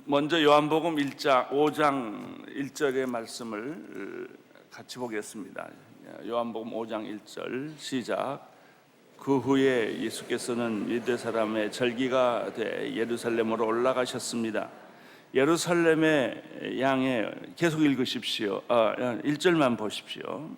먼저 요한복음 5장 1절의 말씀을 같이 보겠습니다. 요한복음 5장 1절 시작. 그 후에 예수께서는 유대 사람의 절기가 돼 예루살렘으로 올라가셨습니다. 예루살렘의 양에 계속 읽으십시오. 1절만 보십시오.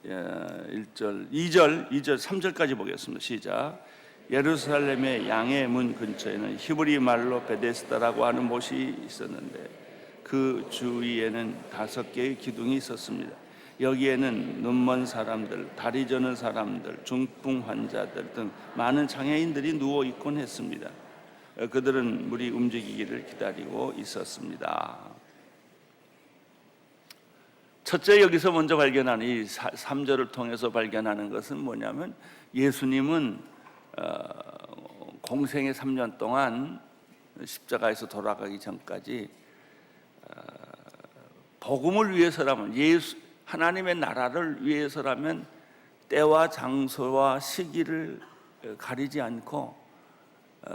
1절, 2절, 3절까지 보겠습니다. 시작. 예루살렘의 양의 문 근처에는 히브리 말로 베데스다라고 하는 못이 있었는데 그 주위에는 5개의 기둥이 있었습니다. 여기에는 눈먼 사람들, 다리 저는 사람들, 중풍 환자들 등 많은 장애인들이 누워 있곤 했습니다. 그들은 물이 움직이기를 기다리고 있었습니다. 첫째, 여기서 먼저 발견하는 이 3절을 통해서 발견하는 것은 뭐냐면, 예수님은 공생의 3년 동안 십자가에서 돌아가기 전까지 복음을 위해서라면, 하나님의 나라를 위해서라면 때와 장소와 시기를 가리지 않고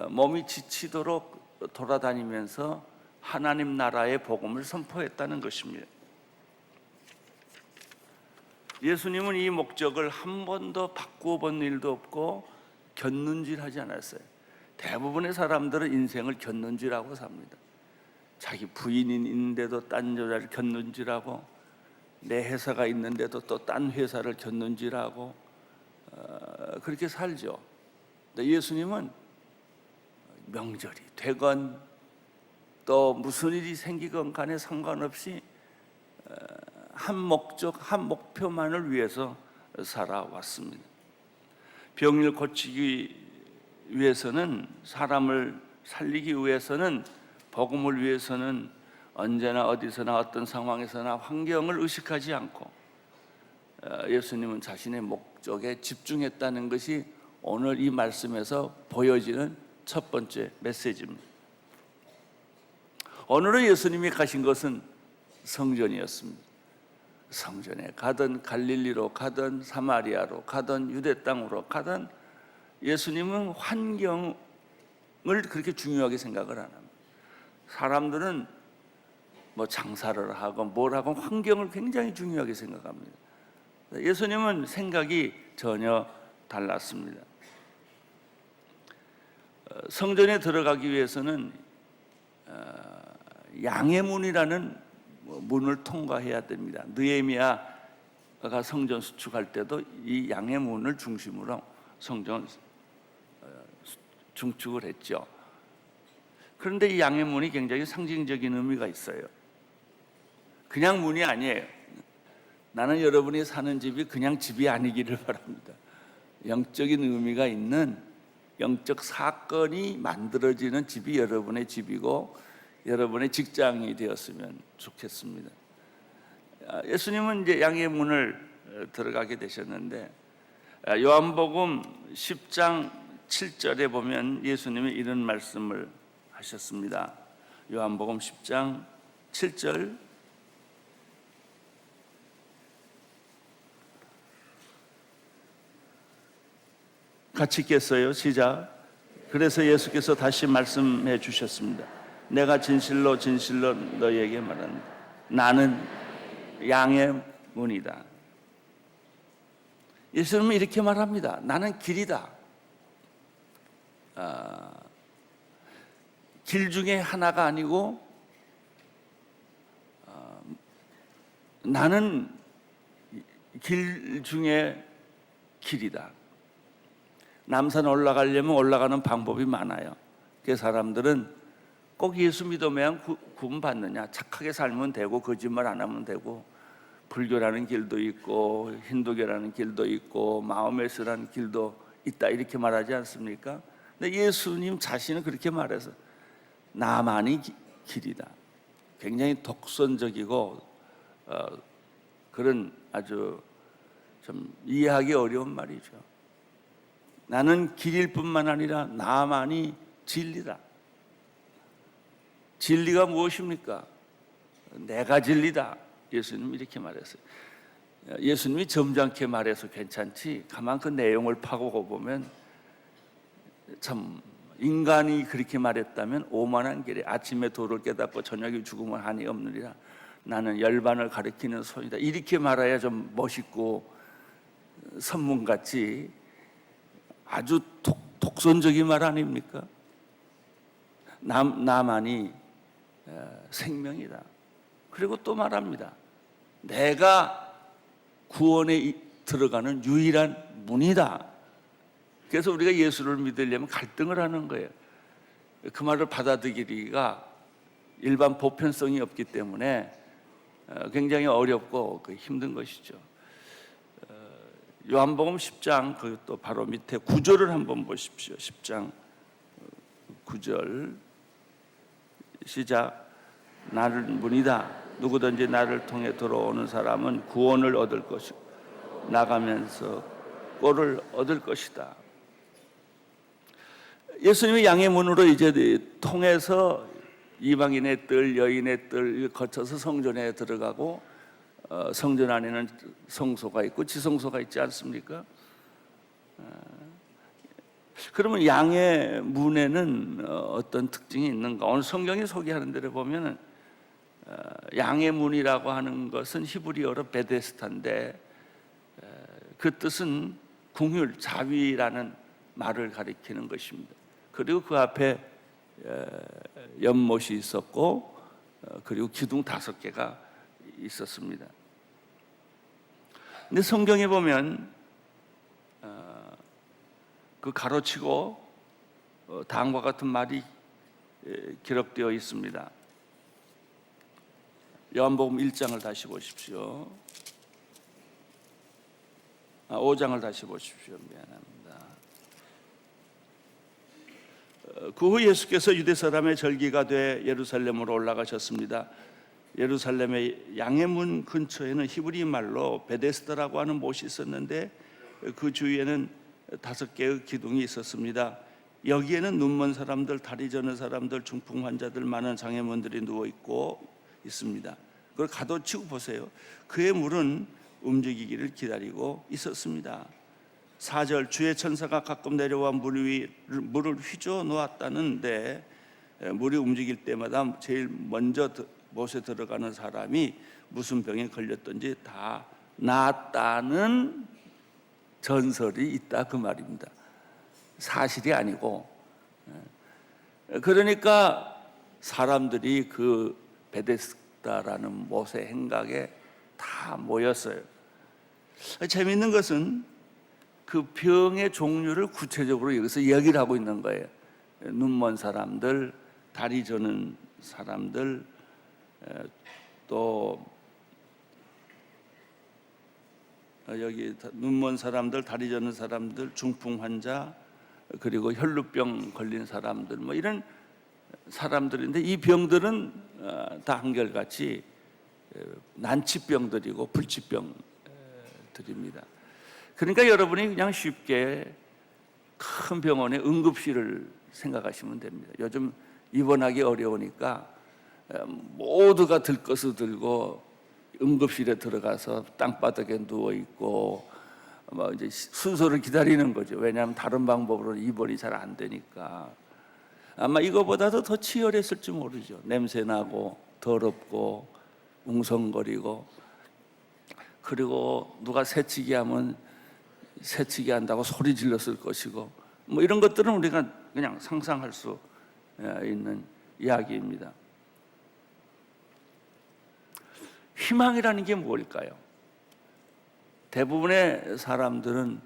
몸이 지치도록 돌아다니면서 하나님 나라의 복음을 선포했다는 것입니다. 예수님은 이 목적을 한 번도 바꾸어 본 일도 없고 곁눈질하지 않았어요. 대부분의 사람들은 인생을 곁눈질하고 삽니다. 자기 부인이 있는데도 딴 여자를 곁눈질하고, 내 회사가 있는데도 또 딴 회사를 곁눈질하고, 그렇게 살죠. 근데 예수님은 명절이 되건 또 무슨 일이 생기건 간에 상관없이 한 목적, 한 목표만을 위해서 살아왔습니다. 병을 고치기 위해서는, 사람을 살리기 위해서는, 복음을 위해서는 언제나 어디서나 어떤 상황에서나 환경을 의식하지 않고 예수님은 자신의 목적에 집중했다는 것이 오늘 이 말씀에서 보여지는 첫 번째 메시지입니다. 오늘은 예수님이 가신 것은 성전이었습니다. 성전에 가든 갈릴리로 가든 사마리아로 가든 유대 땅으로 가든 예수님은 환경을 그렇게 중요하게 생각을 안 합니다. 사람들은 뭐 장사를 하고 뭘 하고 환경을 굉장히 중요하게 생각합니다. 예수님은 생각이 전혀 달랐습니다. 성전에 들어가기 위해서는 양의 문이라는 문을 통과해야 됩니다. 느헤미야가 성전 수축할 때도 이 양의 문을 중심으로 성전 중축을 했죠. 그런데 이 양의 문이 굉장히 상징적인 의미가 있어요. 그냥 문이 아니에요. 나는 여러분이 사는 집이 그냥 집이 아니기를 바랍니다. 영적인 의미가 있는, 영적 사건이 만들어지는 집이 여러분의 집이고 여러분의 직장이 되었으면 좋겠습니다. 예수님은 이제 양의 문을 들어가게 되셨는데, 요한복음 10장 7절에 보면 예수님이 이런 말씀을 하셨습니다. 요한복음 10장 7절 같이 읽겠어요. 시작. 그래서 예수께서 다시 말씀해 주셨습니다. 내가 진실로 진실로 너희에게 말한다. 나는 양의 문이다. 예수님은 이렇게 말합니다. 나는 길이다. 길 중에 하나가 아니고 나는 길 중에 길이다. 남산 올라가려면 올라가는 방법이 많아요. 그 사람들은 꼭 예수 믿으면 구원받느냐, 착하게 살면 되고 거짓말 안 하면 되고, 불교라는 길도 있고 힌두교라는 길도 있고 마호메스라는 길도 있다, 이렇게 말하지 않습니까? 근데 예수님 자신은 그렇게 말해서 나만이 길이다. 굉장히 독선적이고 그런 아주 좀 이해하기 어려운 말이죠. 나는 길일 뿐만 아니라 나만이 진리다. 진리가 무엇입니까? 내가 진리다. 예수님이 이렇게 말했어요. 예수님이 점잖게 말해서 괜찮지, 가만 그 내용을 파고 보면 참 인간이 그렇게 말했다면 오만한 길에 아침에 도를 깨닫고 저녁에 죽으면 한이 없느니라. 나는 열반을 가리키는 손이다. 이렇게 말해야 좀 멋있고 선문같이 아주 독선적인 말 아닙니까? 나만이 생명이다. 그리고 또 말합니다. 내가 구원에 들어가는 유일한 문이다. 그래서 우리가 예수를 믿으려면 갈등을 하는 거예요. 그 말을 받아들이기가 일반 보편성이 없기 때문에 굉장히 어렵고 힘든 것이죠. 요한복음 10장 그것도 바로 밑에 9절을 한번 보십시오. 10장 9절 시작. 나는 문이다. 누구든지 나를 통해 들어오는 사람은 구원을 얻을 것이고 나가면서 꼴을 얻을 것이다. 예수님이 양의 문으로 이제 통해서 이방인의 뜰, 여인의 뜰 거쳐서 성전에 들어가고 성전 안에는 성소가 있고 지성소가 있지 않습니까? 그러면 양의 문에는 어떤 특징이 있는가? 오늘 성경이 소개하는 데를 보면 양의 문이라고 하는 것은 히브리어로 베데스다인데 그 뜻은 궁율, 자위라는 말을 가리키는 것입니다. 그리고 그 앞에 연못이 있었고 그리고 기둥 5개가 있었습니다. 근데 성경에 보면 그 가로치고 다음과 같은 말이 기록되어 있습니다. 요한복음 1장을 다시 보십시오. 5장을 다시 보십시오. 미안합니다. 그 후 예수께서 유대 사람의 절기가 돼 예루살렘으로 올라가셨습니다. 예루살렘의 양의 문 근처에는 히브리 말로 베데스다라고 하는 못이 있었는데 그 주위에는 5개의 기둥이 있었습니다. 여기에는 눈먼 사람들, 다리 저는 사람들, 중풍 환자들, 많은 장애물들이 누워 있고 있습니다. 그걸 가둬치고 보세요. 그의 물은 움직이기를 기다리고 있었습니다. 4절 주의 천사가 가끔 내려와 물을 휘저 놓았다는데 물이 움직일 때마다 제일 먼저 못에 들어가는 사람이 무슨 병에 걸렸던지 다 나았다는 전설이 있다 그 말입니다. 사실이 아니고. 그러니까 사람들이 그 베데스다라는 못의 행각에 다 모였어요. 재미있는 것은 그 병의 종류를 구체적으로 여기서 얘기를 하고 있는 거예요. 눈먼 사람들, 다리 저는 사람들, 또 여기 눈먼 사람들, 다리 저는 사람들, 중풍 환자, 그리고 혈루병 걸린 사람들, 뭐 이런 사람들인데 이 병들은 다 한결같이 난치병들이고 불치병들입니다. 그러니까 여러분이 그냥 쉽게 큰 병원의 응급실을 생각하시면 됩니다. 요즘 입원하기 어려우니까 모두가 들 것을 들고 응급실에 들어가서 땅바닥에 누워 있고 뭐 이제 순서를 기다리는 거죠. 왜냐하면 다른 방법으로는 입원이 잘 안 되니까. 아마 이거보다도 더 치열했을지 모르죠. 냄새 나고 더럽고 웅성거리고, 그리고 누가 새치기 하면 새치기 한다고 소리 질렀을 것이고, 뭐 이런 것들은 우리가 그냥 상상할 수 있는 이야기입니다. 희망이라는 게 뭘까요? 대부분의 사람들은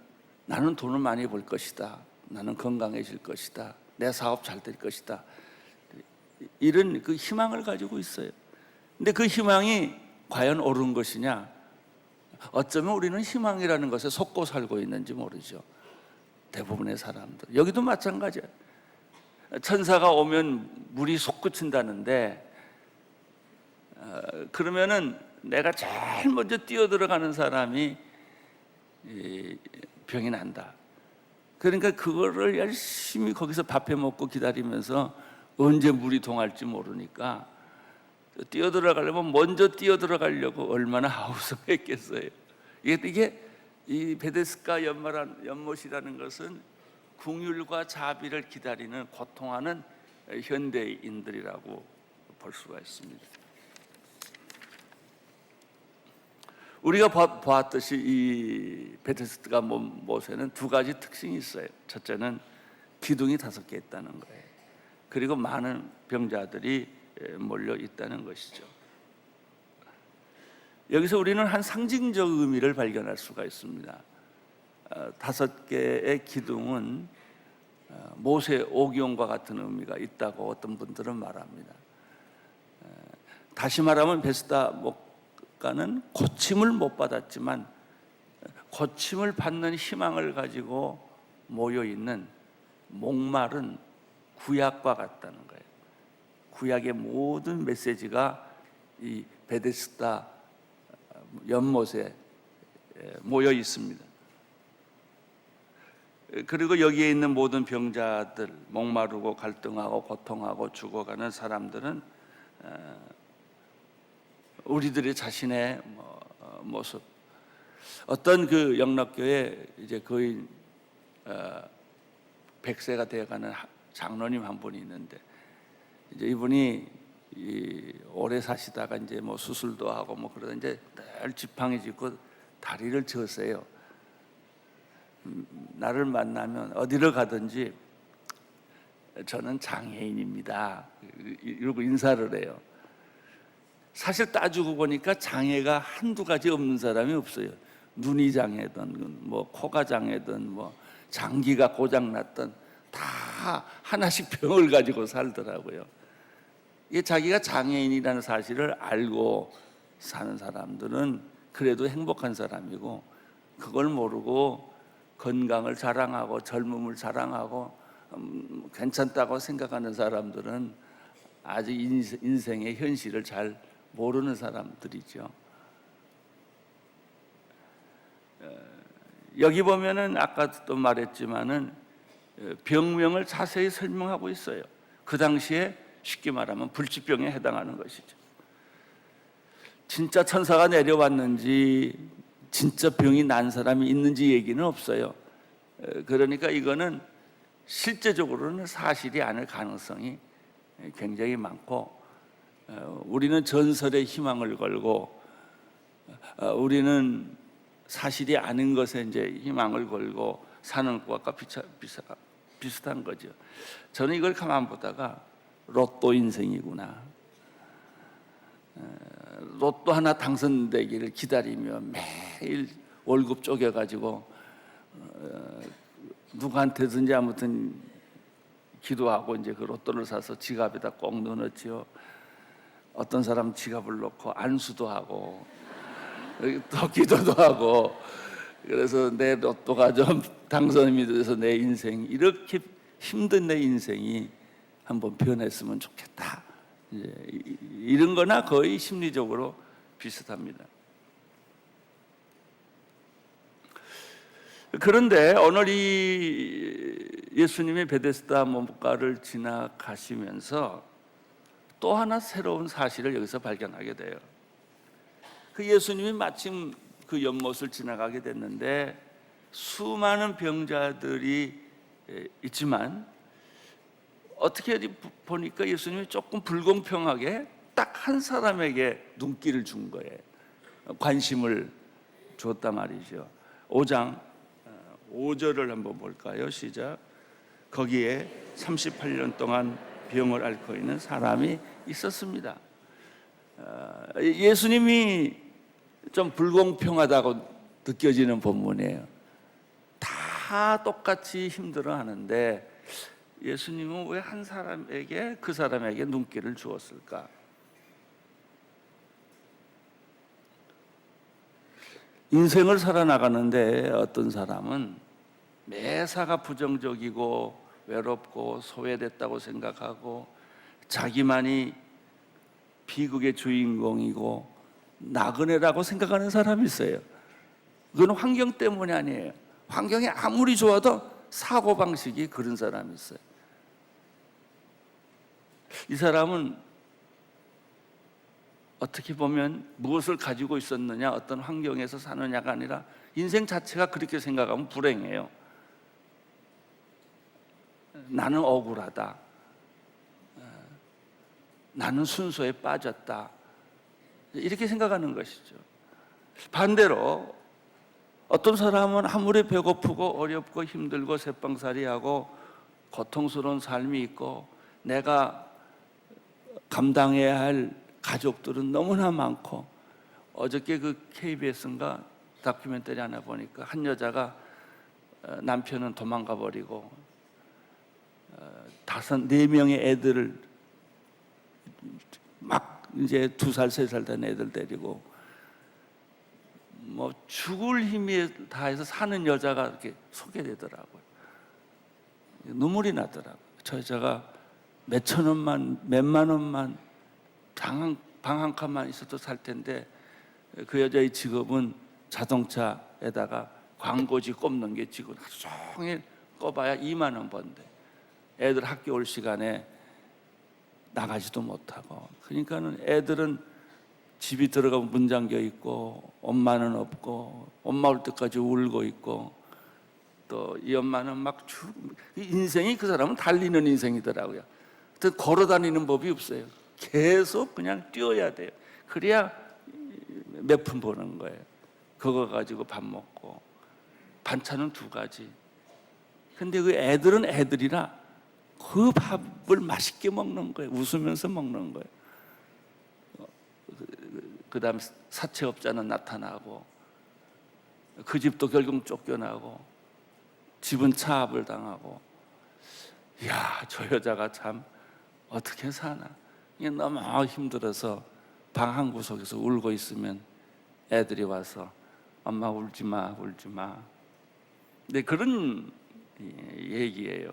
나는 돈을 많이 벌 것이다, 나는 건강해질 것이다, 내 사업 잘 될 것이다, 이런 그 희망을 가지고 있어요. 근데 그 희망이 과연 옳은 것이냐? 어쩌면 우리는 희망이라는 것에 속고 살고 있는지 모르죠. 대부분의 사람들. 여기도 마찬가지예요. 천사가 오면 물이 솟구친다는데 그러면은 내가 제일 먼저 뛰어들어가는 사람이 병이 난다. 그러니까 그거를 열심히 거기서 밥해 먹고 기다리면서 언제 물이 동할지 모르니까 뛰어들어가려면 먼저 뛰어들어가려고 얼마나 하우성했겠어요. 이게 이 베데스다 연못이라는 것은 긍휼과 자비를 기다리는 고통하는 현대인들이라고 볼 수가 있습니다. 우리가 보았듯이 이 베데스다 못에는 두 가지 특징이 있어요. 첫째는 기둥이 5개 있다는 거예요. 그리고 많은 병자들이 몰려 있다는 것이죠. 여기서 우리는 한 상징적 의미를 발견할 수가 있습니다. 5개의 기둥은 모세 오경과 같은 의미가 있다고 어떤 분들은 말합니다. 다시 말하면 베스다 목가는 고침을 못 받았지만 고침을 받는 희망을 가지고 모여 있는 목마른 구약과 같다는 거예요. 구약의 모든 메시지가 이 베데스다 연못에 모여 있습니다. 그리고 여기에 있는 모든 병자들, 목마르고 갈등하고 고통하고 죽어가는 사람들은 우리들의 자신의 모습. 어떤 그 영락교회 이제 거의 100세가 되어가는 장로님 한 분이 있는데, 이제 이분이 오래 사시다가 이제 수술도 하고 그러다 이제 늘 지팡이 짚고 다리를 졌어요. 나를 만나면 어디를 가든지 저는 장애인입니다 이러고 인사를 해요. 사실 따지고 보니까 장애가 한두 가지 없는 사람이 없어요. 눈이 장애든 코가 장애든 장기가 고장났든 다 하나씩 병을 가지고 살더라고요. 이게 자기가 장애인이라는 사실을 알고 사는 사람들은 그래도 행복한 사람이고, 그걸 모르고 건강을 자랑하고 젊음을 자랑하고 괜찮다고 생각하는 사람들은 아직 인생의 현실을 잘 모르는 사람들이죠. 여기 보면은 아까도 말했지만은 병명을 자세히 설명하고 있어요. 그 당시에 쉽게 말하면 불치병에 해당하는 것이죠. 진짜 천사가 내려왔는지 진짜 병이 난 사람이 있는지 얘기는 없어요. 그러니까 이거는 실제적으로는 사실이 아닐 가능성이 굉장히 많고, 우리는 전설에 희망을 걸고 우리는 사실이 아닌 것에 이제 희망을 걸고 사는 것과 비슷한 거죠. 저는 이걸 가만 보다가 로또 인생이구나, 로또 하나 당선되기를 기다리며 매일 월급 쪼개가지고 누구한테든지 아무튼 기도하고 이제 그 로또를 사서 지갑에다 꼭 넣어놓지요. 어떤 사람 지갑을 넣고 안수도 하고 또 기도도 하고, 그래서 내 로또가 좀 당선이 돼서 내 인생, 이렇게 힘든 내 인생이 한번 변했으면 좋겠다, 이제 이런 거나 거의 심리적으로 비슷합니다. 그런데 오늘 이 예수님이 베데스다 못가를 지나가시면서 또 하나 새로운 사실을 여기서 발견하게 돼요. 그 예수님이 마침 그 연못을 지나가게 됐는데 수많은 병자들이 있지만 어떻게 보니까 예수님이 조금 불공평하게 딱 한 사람에게 눈길을 준 거예요. 관심을 줬단 말이죠. 5장 5절을 한번 볼까요? 시작. 거기에 38년 동안 병을 앓고 있는 사람이 있었습니다. 예수님이 좀 불공평하다고 느껴지는 본문이에요. 다 똑같이 힘들어하는데 예수님은 왜 한 사람에게, 그 사람에게 눈길을 주었을까? 인생을 살아나가는데 어떤 사람은 매사가 부정적이고 외롭고 소외됐다고 생각하고 자기만이 비극의 주인공이고 나그네라고 생각하는 사람이 있어요. 그건 환경 때문이 아니에요. 환경이 아무리 좋아도 사고방식이 그런 사람이 있어요. 이 사람은 어떻게 보면 무엇을 가지고 있었느냐, 어떤 환경에서 사느냐가 아니라 인생 자체가 그렇게 생각하면 불행해요. 나는 억울하다. 나는 순서에 빠졌다. 이렇게 생각하는 것이죠. 반대로 어떤 사람은 아무리 배고프고 어렵고 힘들고 새빵살이하고 고통스러운 삶이 있고 내가 감당해야 할 가족들은 너무나 많고, 어저께 그 KBS인가 다큐멘터리 하나 보니까 한 여자가 남편은 도망가 버리고 4명의 애들을 막 이제 2살, 3살 된 애들 데리고 뭐 죽을 힘이 다해서 사는 여자가 이렇게 소개되더라고요. 눈물이 나더라고요. 저 여자가 몇천 원만, 몇만 원만 방 한 칸만 있어도 살 텐데 그 여자의 직업은 자동차에다가 광고지 꼽는 게 지금 하루 종일 꼽아야 2만 원 번대. 애들 학교 올 시간에 나가지도 못하고, 그러니까는 애들은 집이 들어가면 문 잠겨 있고 엄마는 없고 엄마 올 때까지 울고 있고, 또 이 엄마는 막 인생이, 그 사람은 달리는 인생이더라고요. 걸어 다니는 법이 없어요. 계속 그냥 뛰어야 돼요. 그래야 몇 푼 버는 거예요. 그거 가지고 밥 먹고 반찬은 2가지. 근데 그 애들은 애들이라 그 밥을 맛있게 먹는 거예요. 웃으면서 먹는 거예요. 그 다음 사채업자는 나타나고 그 집도 결국 쫓겨나고 집은 차압을 당하고. 이야, 저 여자가 참 어떻게 사나. 이게 너무 힘들어서 방 한 구석에서 울고 있으면 애들이 와서 엄마 울지 마, 울지 마. 근데 그런 얘기예요.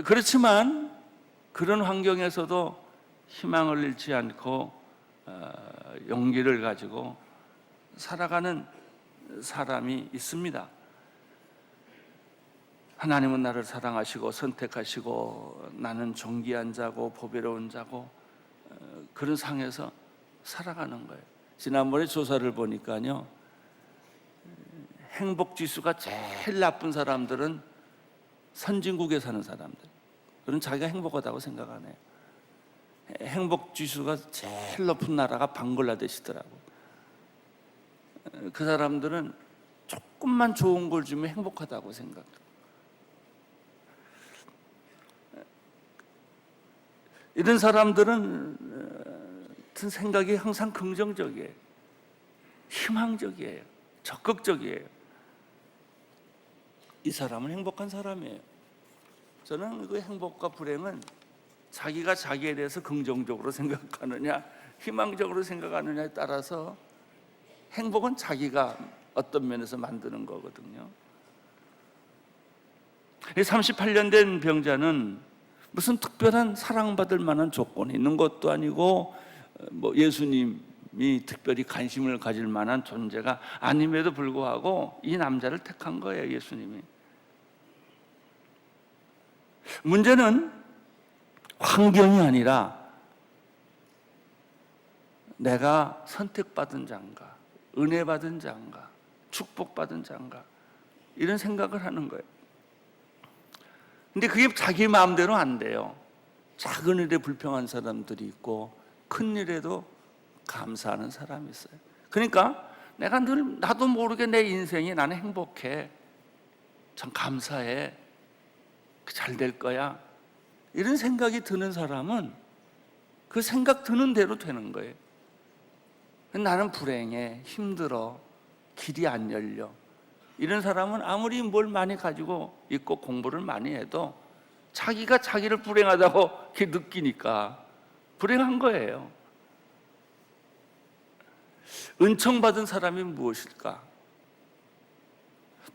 그렇지만 그런 환경에서도 희망을 잃지 않고 용기를 가지고 살아가는 사람이 있습니다. 하나님은 나를 사랑하시고 선택하시고 나는 존귀한 자고 보배로운 자고, 그런 상에서 살아가는 거예요. 지난번에 조사를 보니까요, 행복지수가 제일 나쁜 사람들은 선진국에 사는 사람들. 그런 자기가 행복하다고 생각 안 해요. 행복지수가 제일 높은 나라가 방글라데시더라고. 그 사람들은 조금만 좋은 걸 주면 행복하다고 생각해요. 이런 사람들은 생각이 항상 긍정적이에요. 희망적이에요. 적극적이에요. 이 사람은 행복한 사람이에요. 저는 그 행복과 불행은 자기가 자기에 대해서 긍정적으로 생각하느냐 희망적으로 생각하느냐에 따라서, 행복은 자기가 어떤 면에서 만드는 거거든요. 38년 된 병자는 무슨 특별한 사랑받을 만한 조건이 있는 것도 아니고 뭐 예수님이 특별히 관심을 가질 만한 존재가 아님에도 불구하고 이 남자를 택한 거예요, 예수님이. 문제는 환경이 아니라 내가 선택받은 자인가, 은혜받은 자인가, 축복받은 자인가, 이런 생각을 하는 거예요. 근데 그게 자기 마음대로 안 돼요. 작은 일에 불평한 사람들이 있고 큰 일에도 감사하는 사람이 있어요. 그러니까 내가 늘 나도 모르게 내 인생이 나는 행복해, 참 감사해, 잘 될 거야, 이런 생각이 드는 사람은 그 생각 드는 대로 되는 거예요. 나는 불행해, 힘들어, 길이 안 열려, 이런 사람은 아무리 뭘 많이 가지고 있고 공부를 많이 해도 자기가 자기를 불행하다고 이렇게 느끼니까 불행한 거예요. 은총받은 사람이 무엇일까?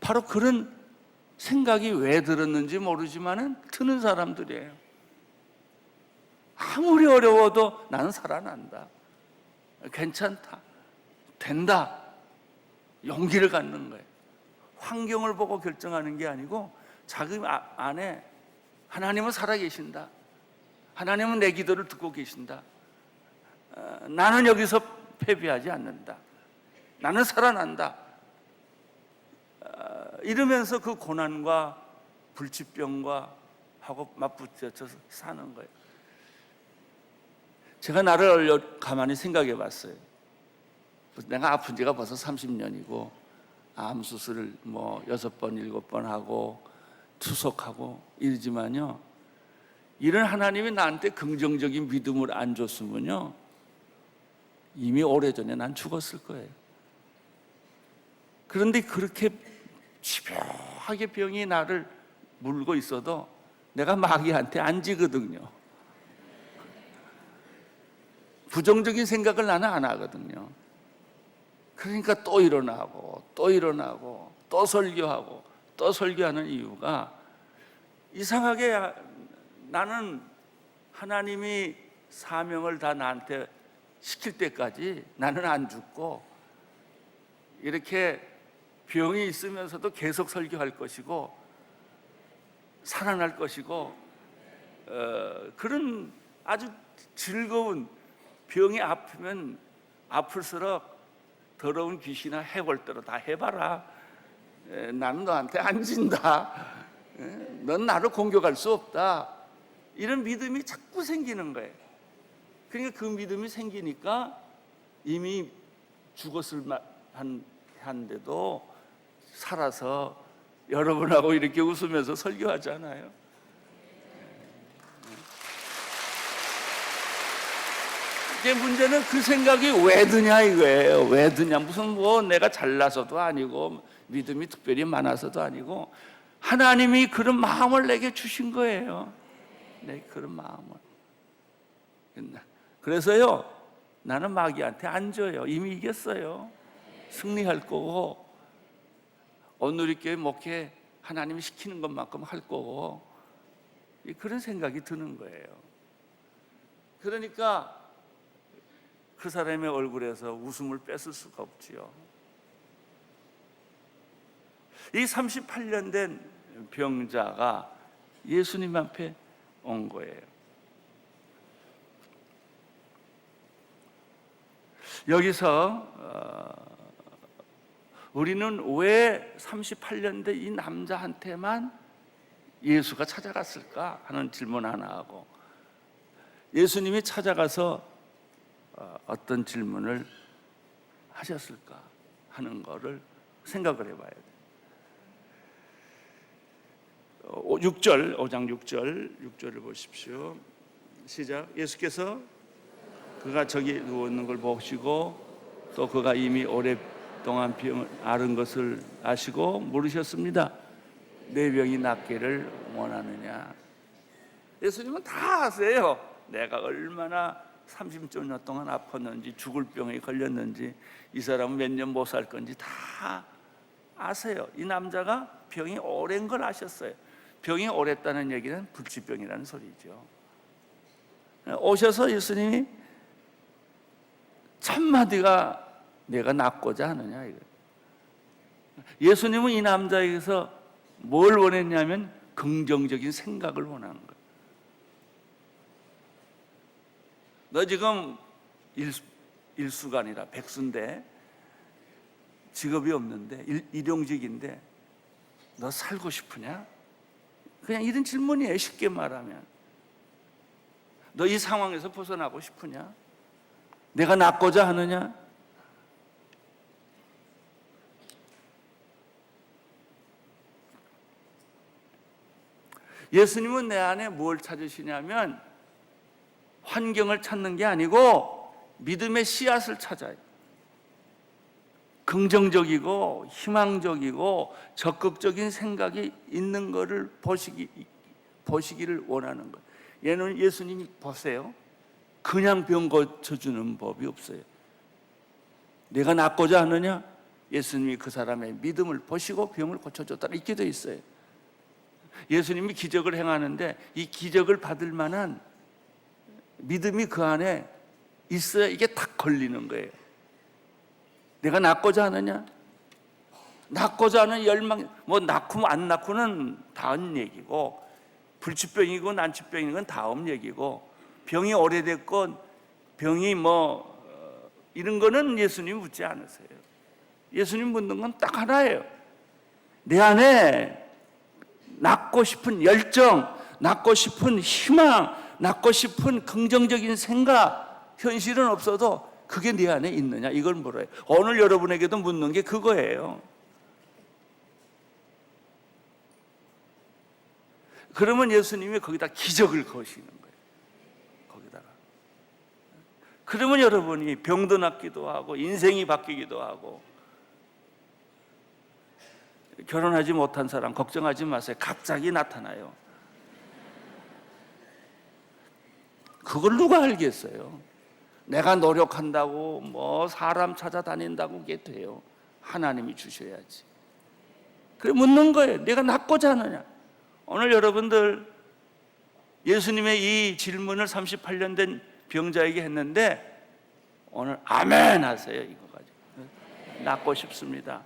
바로 그런 생각이 왜 들었는지 모르지만은 드는 사람들이에요. 아무리 어려워도 나는 살아난다, 괜찮다, 된다, 용기를 갖는 거예요. 환경을 보고 결정하는 게 아니고 자기 안에 하나님은 살아계신다, 하나님은 내 기도를 듣고 계신다, 나는 여기서 패배하지 않는다, 나는 살아난다, 이러면서 그 고난과 불치병과 하고 맞붙여서 사는 거예요. 제가 나를 가만히 생각해 봤어요. 내가 아픈 지가 벌써 30년이고 암 수술을 뭐 6번, 7번 하고 투석하고 이러지만요, 이런 하나님이 나한테 긍정적인 믿음을 안 줬으면요 이미 오래전에 난 죽었을 거예요. 그런데 그렇게 집요하게 병이 나를 물고 있어도 내가 마귀한테 안 지거든요. 부정적인 생각을 나는 안 하거든요. 그러니까 또 일어나고 또 일어나고 또 설교하고 또 설교하는 이유가, 이상하게 나는 하나님이 사명을 다 나한테 시킬 때까지 나는 안 죽고 이렇게 병이 있으면서도 계속 설교할 것이고 살아날 것이고 그런 아주 즐거운, 병이 아프면 아플수록 더러운 귀신이나 해골대로 다 해봐라, 나는 너한테 안 진다, 넌 나를 공격할 수 없다, 이런 믿음이 자꾸 생기는 거예요. 그러니까 그 믿음이 생기니까 이미 죽었을 한데도 살아서 여러분하고 이렇게 웃으면서 설교하잖아요. 이제 문제는 그 생각이 왜 드냐 이거예요. 왜 드냐, 무슨 뭐 내가 잘나서도 아니고 믿음이 특별히 많아서도 아니고 하나님이 그런 마음을 내게 주신 거예요. 네, 그런 마음을. 그래서요, 나는 마귀한테 안 져요. 이미 이겼어요. 승리할 거고, 오늘리교회 목회 하나님이 시키는 것만큼 할 거고, 그런 생각이 드는 거예요. 그러니까 그 사람의 얼굴에서 웃음을 뺏을 수가 없지요. 이 38년 된 병자가 예수님 앞에 온 거예요. 여기서 우리는 왜 38년 된 이 남자한테만 예수가 찾아갔을까 하는 질문 하나 하고, 예수님이 찾아가서 어떤 질문을 하셨을까 하는 거를 생각을 해봐야 돼요. 6절, 5장 6절을 보십시오. 시작. 예수께서 그가 저기 누워 있는 걸 보시고 또 그가 이미 오랫동안 병을 앓은 것을 아시고 물으셨습니다. 내 병이 낫기를 원하느냐? 예수님은 다 아세요. 내가 얼마나 30년 동안 아팠는지, 죽을 병에 걸렸는지, 이 사람은 몇 년 못 살 건지 다 아세요. 이 남자가 병이 오랜 걸 아셨어요. 병이 오랬다는 얘기는 불치병이라는 소리죠. 오셔서 예수님이 첫마디가 내가 낫고자 하느냐 이거. 예수님은 이 남자에게서 뭘 원했냐면 긍정적인 생각을 원하는 거예요. 너 지금 일수가 아니라 백수인데, 직업이 없는데, 일용직인데 너 살고 싶으냐? 그냥 이런 질문이에요. 쉽게 말하면 너 이 상황에서 벗어나고 싶으냐? 내가 낫고자 하느냐? 예수님은 내 안에 뭘 찾으시냐면 환경을 찾는 게 아니고 믿음의 씨앗을 찾아요. 긍정적이고 희망적이고 적극적인 생각이 있는 것을 보시기를 원하는 거예요. 얘는 예수님이 보세요. 그냥 병 고쳐주는 법이 없어요. 내가 낫고자 하느냐? 예수님이 그 사람의 믿음을 보시고 병을 고쳐줬다 이렇게 돼 있어요. 예수님이 기적을 행하는데 이 기적을 받을 만한 믿음이 그 안에 있어야 이게 딱 걸리는 거예요. 내가 낫고자 하느냐? 낫고자 하는 열망, 뭐 낳고 안 낳고는 다음 얘기고, 불치병이고 난치병인 건 다음 얘기고, 병이 오래됐건 병이 이런 거는 예수님 묻지 않으세요. 예수님 묻는 건 딱 하나예요. 내 안에 낳고 싶은 열정, 낳고 싶은 희망, 낳고 싶은 긍정적인 생각, 현실은 없어도 그게 내 안에 있느냐, 이걸 물어요. 오늘 여러분에게도 묻는 게 그거예요. 그러면 예수님이 거기다 기적을 거시는 거예요. 거기다가. 그러면 여러분이 병도 낫기도 하고 인생이 바뀌기도 하고, 결혼하지 못한 사람 걱정하지 마세요. 갑자기 나타나요. 그걸 누가 알겠어요? 내가 노력한다고 뭐 사람 찾아다닌다고 그게 돼요? 하나님이 주셔야지. 그래 묻는 거예요. 내가 낫고자 하느냐? 오늘 여러분들 예수님의 이 질문을 38년 된 병자에게 했는데 오늘 아멘 하세요. 이거 가지고. 낫고 싶습니다.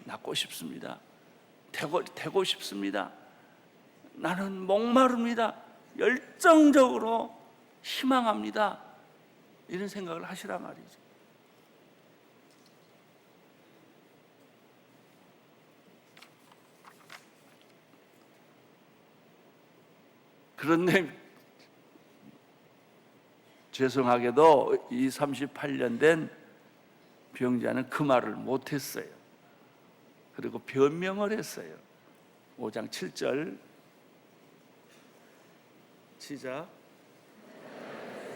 낫고 싶습니다. 되고 싶습니다. 나는 목마릅니다. 열정적으로 희망합니다. 이런 생각을 하시란 말이죠. 그런데 죄송하게도 이 38년 된 병자는 그 말을 못했어요. 그리고 변명을 했어요. 5장 7절 시작.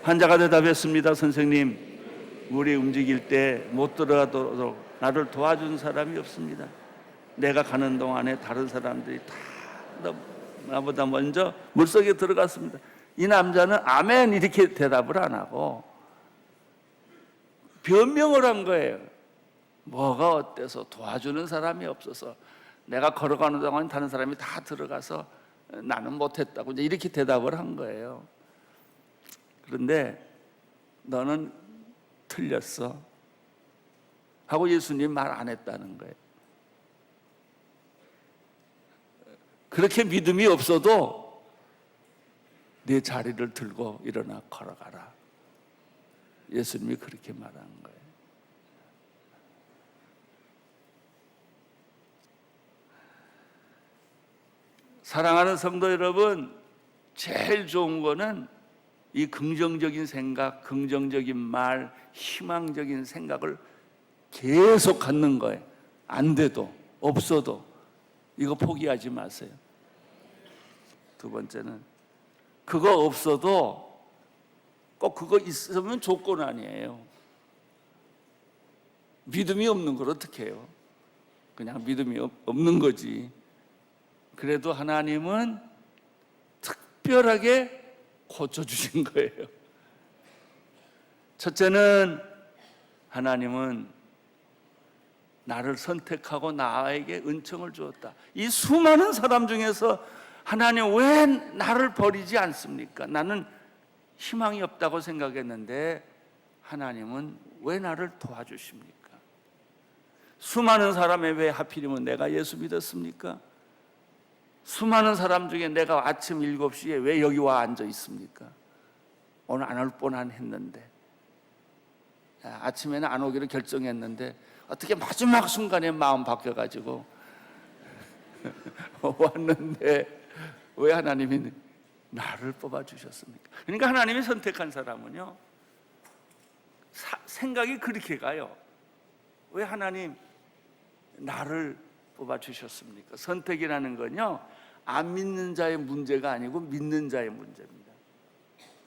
환자가 대답했습니다. 선생님, 물이 움직일 때 못 들어가도록 나를 도와준 사람이 없습니다. 내가 가는 동안에 다른 사람들이 다 나보다 먼저 물속에 들어갔습니다. 이 남자는 아멘 이렇게 대답을 안 하고 변명을 한 거예요. 뭐가 어때서 도와주는 사람이 없어서 내가 걸어가는 동안 다른 사람이 다 들어가서 나는 못했다고 이렇게 대답을 한 거예요. 그런데 너는 틀렸어 하고 예수님 말 안 했다는 거예요. 그렇게 믿음이 없어도 내 자리를 들고 일어나 걸어가라. 예수님이 그렇게 말한 거예요. 사랑하는 성도 여러분, 제일 좋은 거는 이 긍정적인 생각, 긍정적인 말, 희망적인 생각을 계속 갖는 거예요. 안 돼도, 없어도 이거 포기하지 마세요. 두 번째는 그거 없어도 꼭 그거 있으면 조건 아니에요. 믿음이 없는 걸 어떻게 해요? 그냥 믿음이 없는 거지. 그래도 하나님은 특별하게 고쳐주신 거예요. 첫째는 하나님은 나를 선택하고 나에게 은총을 주었다. 이 수많은 사람 중에서 하나님 왜 나를 버리지 않습니까? 나는 희망이 없다고 생각했는데 하나님은 왜 나를 도와주십니까? 수많은 사람에 왜 하필이면 내가 예수 믿었습니까? 수많은 사람 중에 내가 아침 7시에 왜 여기 와 앉아 있습니까? 오늘 안 올 뻔한 했는데, 아침에는 안 오기로 결정했는데 어떻게 마지막 순간에 마음 바뀌어가지고 왔는데 왜 하나님이 나를 뽑아주셨습니까? 그러니까 하나님이 선택한 사람은요, 생각이 그렇게 가요. 왜 하나님 나를 뽑아주셨습니까? 선택이라는 건요, 안 믿는 자의 문제가 아니고 믿는 자의 문제입니다.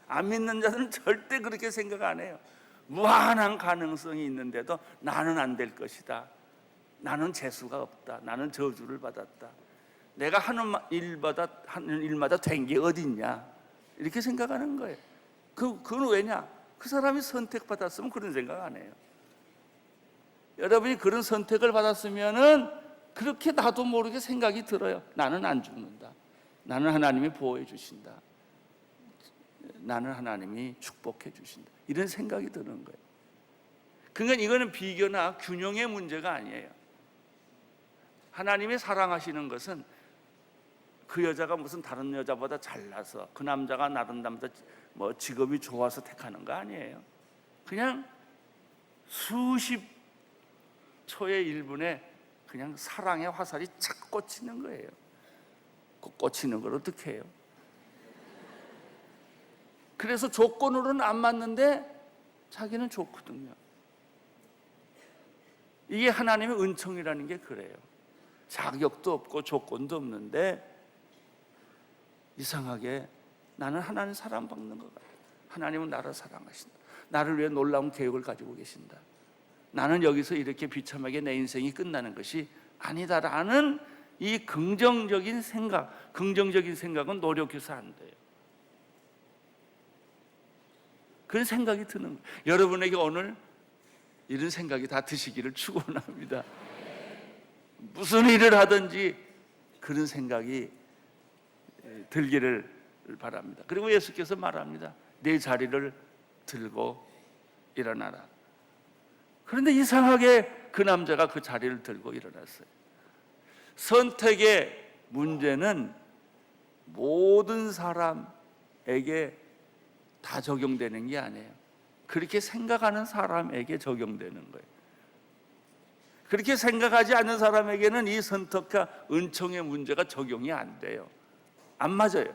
안 믿는 자들은 절대 그렇게 생각 안 해요. 무한한 가능성이 있는데도 나는 안 될 것이다. 나는 재수가 없다. 나는 저주를 받았다. 내가 하는 일마다 된 게 어딨냐, 이렇게 생각하는 거예요. 그건 왜냐? 그 사람이 선택받았으면 그런 생각 안 해요. 여러분이 그런 선택을 받았으면은 그렇게 나도 모르게 생각이 들어요. 나는 안 죽는다. 나는 하나님이 보호해 주신다. 나는 하나님이 축복해 주신다. 이런 생각이 드는 거예요. 그러니까 이거는 비교나 균형의 문제가 아니에요. 하나님이 사랑하시는 것은 그 여자가 무슨 다른 여자보다 잘나서, 그 남자가 다른 남자 뭐 직업이 좋아서 택하는 거 아니에요. 그냥 수십 초의 1분에 그냥 사랑의 화살이 착 꽂히는 거예요. 그 꽂히는 걸 어떻게 해요? 그래서 조건으로는 안 맞는데 자기는 좋거든요. 이게 하나님의 은총이라는 게 그래요. 자격도 없고 조건도 없는데 이상하게 나는 하나님 사랑받는 것 같아요. 하나님은 나를 사랑하신다. 나를 위해 놀라운 계획을 가지고 계신다. 나는 여기서 이렇게 비참하게 내 인생이 끝나는 것이 아니다라는 이 긍정적인 생각, 긍정적인 생각은 노력해서 안 돼요. 그런 생각이 드는 거예요. 여러분에게 오늘 이런 생각이 다 드시기를 축원합니다. 무슨 일을 하든지 그런 생각이 들기를 바랍니다. 그리고 예수께서 말합니다. 내 자리를 들고 일어나라. 그런데 이상하게 그 남자가 그 자리를 들고 일어났어요. 선택의 문제는 모든 사람에게 다 적용되는 게 아니에요. 그렇게 생각하는 사람에게 적용되는 거예요. 그렇게 생각하지 않는 사람에게는 이 선택과 은총의 문제가 적용이 안 돼요. 안 맞아요.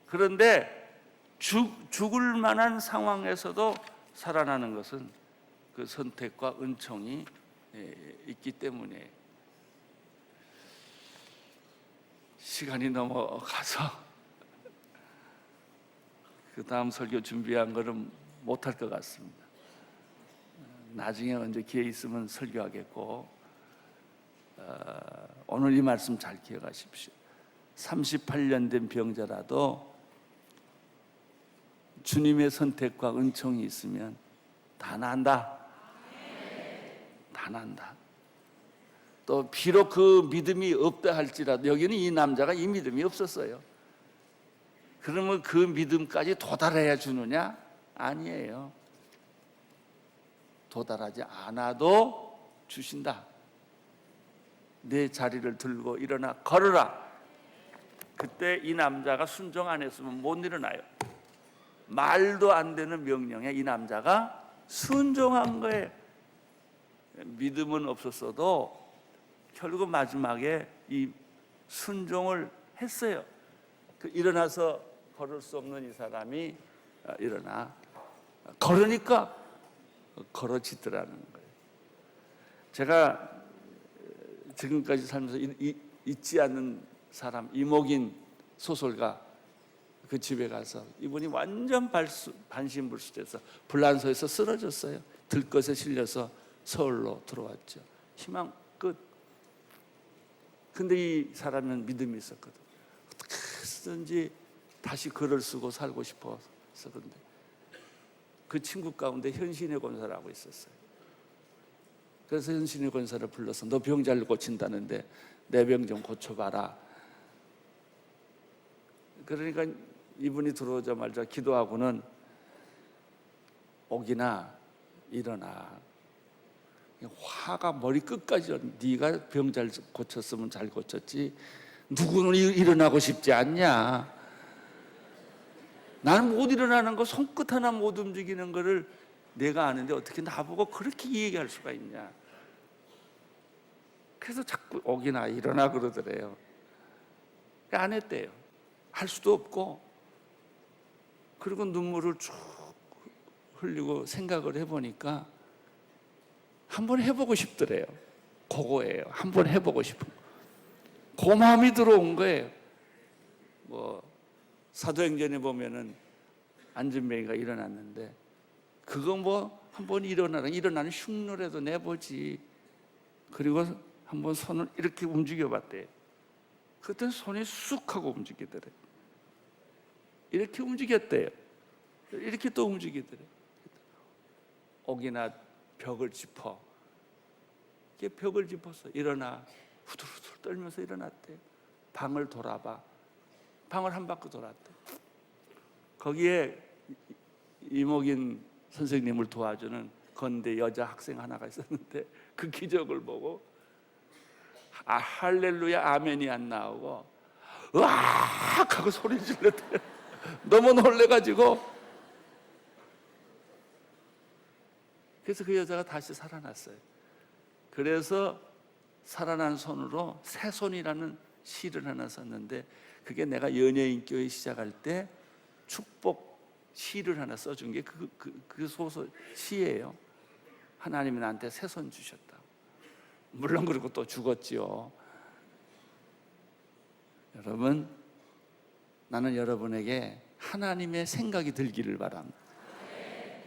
그런데 죽을 만한 상황에서도 살아나는 것은 그 선택과 은총이 있기 때문에 시간이 넘어가서 그 다음 설교 준비한 거는 못할 것 같습니다. 나중에 언제 기회 있으면 설교하겠고 오늘 이 말씀 잘 기억하십시오. 38년 된 병자라도 주님의 선택과 은총이 있으면 다 난다. 다 난다. 또 비록 그 믿음이 없다 할지라도 여기는 이 남자가 이 믿음이 없었어요. 그러면 그 믿음까지 도달해야 주느냐? 아니에요. 도달하지 않아도 주신다. 내 자리를 들고 일어나 걸어라. 그때 이 남자가 순종 안 했으면 못 일어나요. 말도 안 되는 명령에 이 남자가 순종한 거예요. 믿음은 없었어도 결국 마지막에 이 순종을 했어요. 일어나서 걸을 수 없는 이 사람이 일어나 걸으니까 걸어지더라는 거예요. 제가 지금까지 살면서 잊지 않는 사람, 이목인 소설가 그 집에 가서 이분이 완전 반신불수돼서 불란서에서 쓰러졌어요. 들것에 실려서 서울로 들어왔죠. 희망 끝. 근데 이 사람은 믿음이 있었거든. 어떻게 해서든지 다시 글을 쓰고 살고 싶어서 그런데 그 친구 가운데 현신의 권사라고 있었어요. 그래서 현신의 권사를 불러서 너 병 잘 고친다는데 내 병 좀 고쳐봐라. 그러니까 이분이 들어오자마자 기도하고는 옥이나 일어나. 화가 머리 끝까지. 네가 병 잘 고쳤으면 잘 고쳤지 누구는 일어나고 싶지 않냐. 나는 못 일어나는 거, 손끝 하나 못 움직이는 거를 내가 아는데 어떻게 나보고 그렇게 얘기할 수가 있냐. 그래서 자꾸 옥이나 일어나 그러더래요. 안 했대요. 할 수도 없고. 그리고 눈물을 쭉 흘리고 생각을 해보니까 한번 해보고 싶더래요. 그거예요. 한번 해보고 싶은 거. 그 마음이 들어온 거예요. 사도행전에 보면은 안전뱅이가 일어났는데 그거 한번 일어나는 흉노라도 내보지. 그리고 한번 손을 이렇게 움직여봤대요. 그때 손이 쑥 하고 움직이더래요. 이렇게 움직였대요. 이렇게 또 움직이더래요. 옥이나 벽을 짚어. 이렇게 벽을 짚어서 일어나. 후들후들 떨면서 일어났대요. 방을 돌아봐. 방을 한 바퀴 돌았대. 거기에 이목인 선생님을 도와주는 건대 여자 학생 하나가 있었는데 그 기적을 보고 할렐루야 아멘이 안 나오고 으악 하고 소리 질렀대요. 너무 놀래가지고. 그래서 그 여자가 다시 살아났어요. 그래서 살아난 손으로 새손이라는 시를 하나 썼는데, 그게 내가 연예인교회 시작할 때 축복 시를 하나 써준 게 그 소설 시예요. 하나님이 나한테 새손 주셨다. 물론 그리고 또 죽었지요. 여러분, 나는 여러분에게 하나님의 생각이 들기를 바랍니다.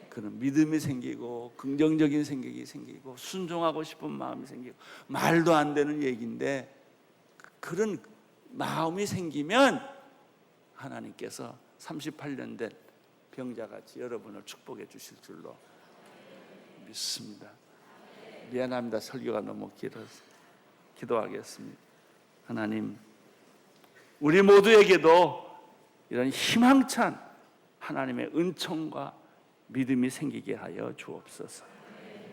그런 믿음이 생기고 긍정적인 생각이 생기고 순종하고 싶은 마음이 생기고, 말도 안 되는 얘기인데 그런 마음이 생기면 하나님께서 38년 된 병자같이 여러분을 축복해 주실 줄로 믿습니다. 미안합니다. 설교가 너무 길어서. 기도하겠습니다. 하나님, 우리 모두에게도 이런 희망찬 하나님의 은총과 믿음이 생기게 하여 주옵소서.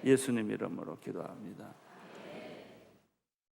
예수님 이름으로 기도합니다.